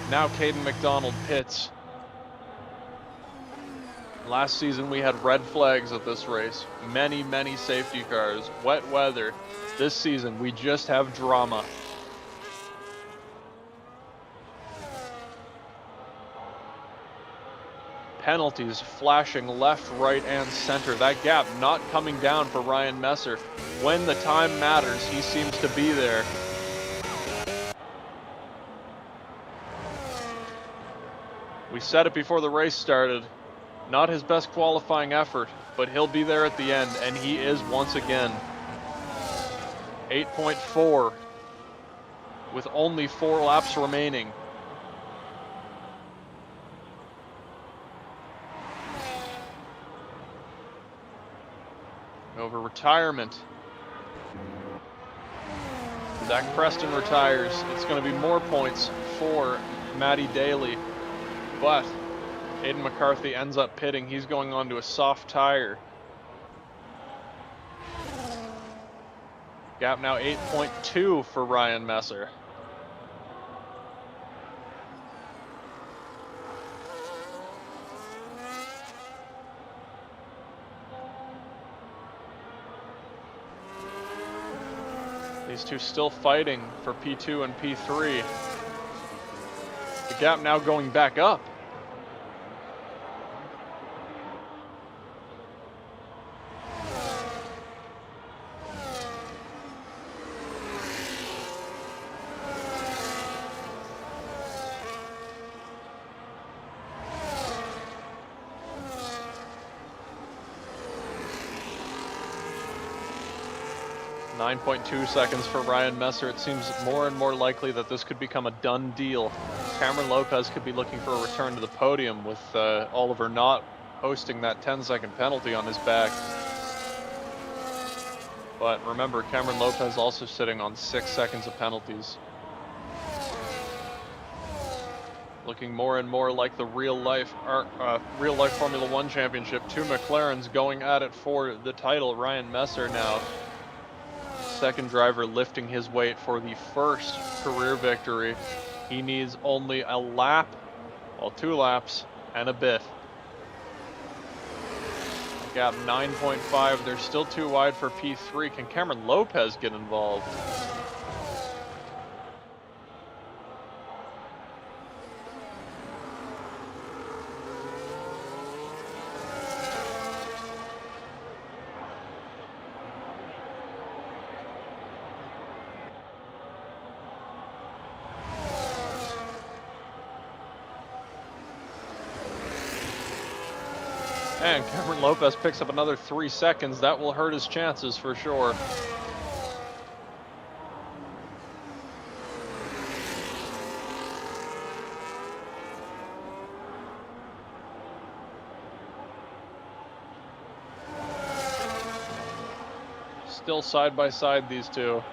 Now Caden McDonald pits. Last season we had red flags at this race. Many, many safety cars. Wet weather. This season we just have drama. Penalties flashing left, right, and center. That gap not coming down for Ryan Messer. When the time matters, he seems to be there. We said it before the race started. Not his best qualifying effort, but he'll be there at the end, and he is once again. 8.4 with only 4 laps remaining. Over retirement. Zach Preston retires. It's going to be more points for Matty Daly, but Aidan McCarthy ends up pitting. He's going on to a soft tire. Gap now 8.2 for Ryan Messer. These two still fighting for P2 and P3. The gap now going back up. 9.2 seconds for Ryan Messer. It seems more and more likely that this could become a done deal. Cameron Lopez could be looking for a return to the podium with Oliver not posting that 10-second penalty on his back. But remember, Cameron Lopez also sitting on 6 seconds of penalties. Looking more and more like the real-life Formula One championship. Two McLarens going at it for the title. Ryan Messer now, second driver lifting his weight for the first career victory. He needs only a lap, well, 2 laps and a bit. Gap 9.5. They're still too wide for P3. Can Cameron Lopez get involved? And Cameron Lopez picks up another 3 seconds. That will hurt his chances for sure. Still side by side, these two.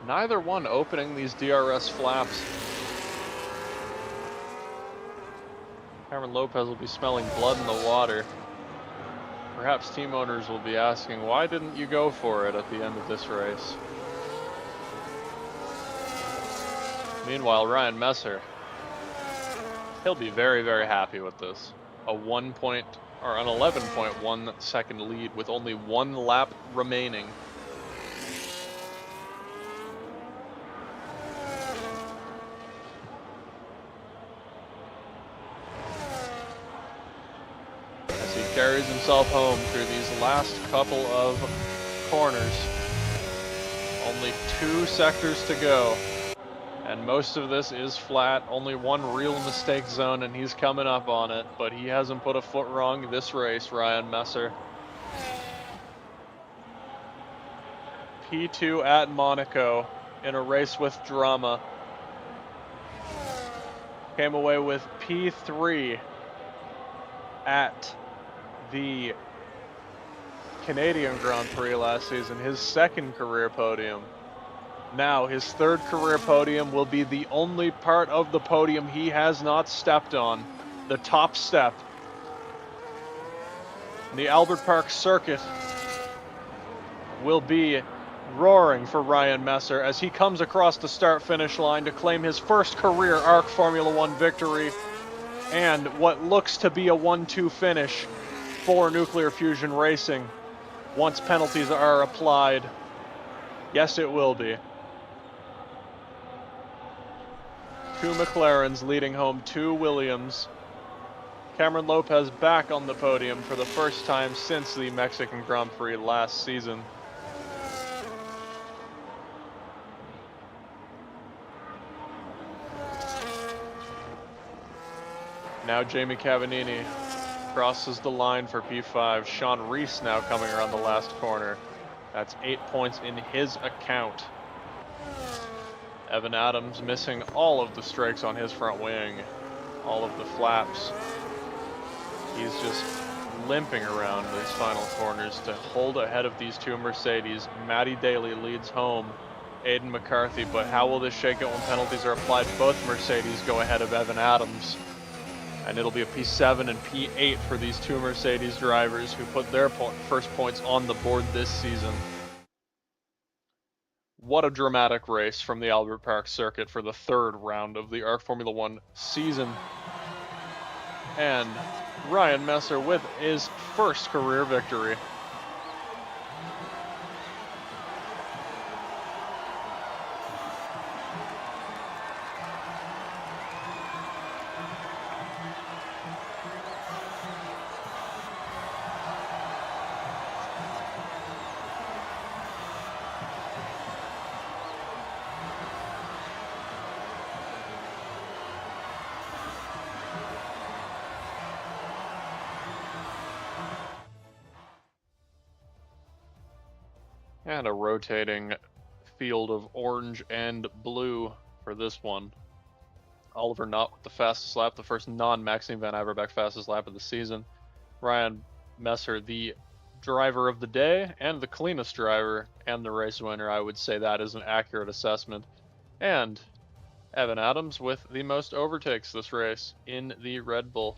Neither one opening these DRS flaps. Cameron Lopez will be smelling blood in the water. Perhaps team owners will be asking, why didn't you go for it at the end of this race? Meanwhile, Ryan Messer, he'll be very, very happy with this. An 11.1 second lead with only 1 lap remaining. Carries himself home through these last couple of corners. Only 2 sectors to go, and most of this is flat. Only 1 real mistake zone, and he's coming up on it, but he hasn't put a foot wrong this race, Ryan Messer. P2 at Monaco in a race with drama. Came away with P3 at the Canadian Grand Prix last season, his 2nd career podium. Now his 3rd career podium will be the only part of the podium he has not stepped on, the top step. The Albert Park circuit will be roaring for Ryan Messer as he comes across the start-finish line to claim his first career ARC Formula One victory and what looks to be a 1-2 finish for Nuclear Fusion Racing once penalties are applied. Yes, it will be. 2 McLarens leading home 2 Williams. Cameron Lopez back on the podium for the first time since the Mexican Grand Prix last season. Now Jamie Cavanini crosses the line for P5. Sean Reese now coming around the last corner. That's 8 points in his account. Evan Adams missing all of the strakes on his front wing, all of the flaps. He's just limping around these final corners to hold ahead of these 2 Mercedes. Matty Daly leads home Aiden McCarthy, but how will this shake out when penalties are applied? Both Mercedes go ahead of Evan Adams. And it'll be a P7 and P8 for these 2 Mercedes drivers who put their first points on the board this season. What a dramatic race from the Albert Park circuit for the 3rd round of the ARC Formula One season. And Ryan Messer with his first career victory. And a rotating field of orange and blue for this one. Oliver Knott with the fastest lap, the first non-Maxime Van Averbeck fastest lap of the season. Ryan Messer, the driver of the day and the cleanest driver and the race winner. I would say that is an accurate assessment. And Evan Adams with the most overtakes this race in the Red Bull.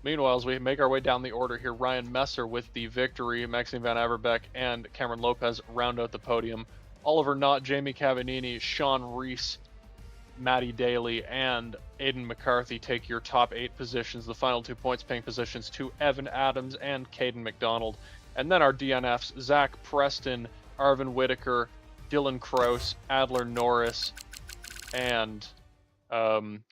Meanwhile, as we make our way down the order here, Ryan Messer with the victory, Maxime Van Averbeck and Cameron Lopez round out the podium. Oliver Knott, Jamie Cavallini, Sean Reese, Matty Daly, and Aidan McCarthy take your top 8 positions. The final 2 points paying positions to Evan Adams and Caden McDonald. And then our DNFs, Zach Preston, Arvin Whitaker, Dylan Kraus, Adler Norris, and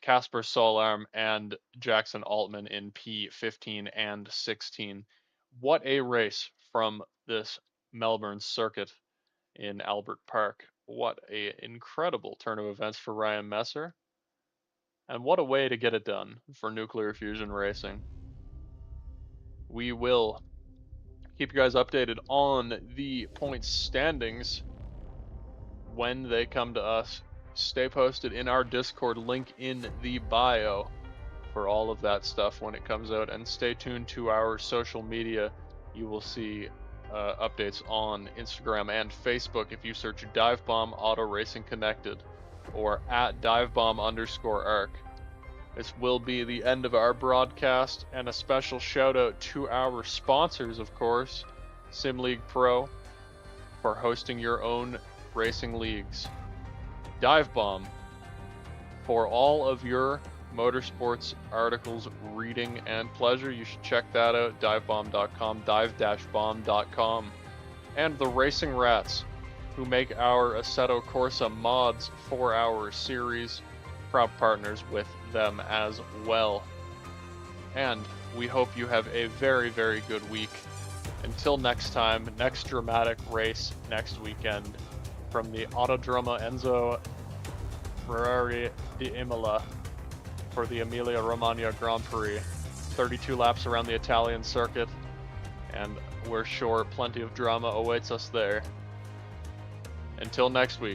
Casper Solarm and Jackson Altman in P15 and 16. What a race from this Melbourne circuit in Albert Park. What a incredible turn of events for Ryan Messer. And what a way to get it done for Nuclear Fusion Racing. We will keep you guys updated on the points standings when they come to us. Stay posted in our Discord, link in the bio for all of that stuff when it comes out, and stay tuned to our social media. You will see updates on Instagram and Facebook if you search Divebomb Auto Racing Connected or at divebomb_arc. This will be the end of our broadcast, and a special shout out to our sponsors, of course, Sim League Pro, for hosting your own racing leagues. Divebomb for all of your motorsports articles, reading, and pleasure. You should check that out, divebomb.com, dive-bomb.com. And the Racing Rats, who make our Assetto Corsa mods for our series. Proud partners with them as well. And we hope you have a very, very good week. Until next time, next dramatic race next weekend from the Autodromo Enzo Ferrari di Imola for the Emilia Romagna Grand Prix. 32 laps around the Italian circuit, and we're sure plenty of drama awaits us there. Until next week.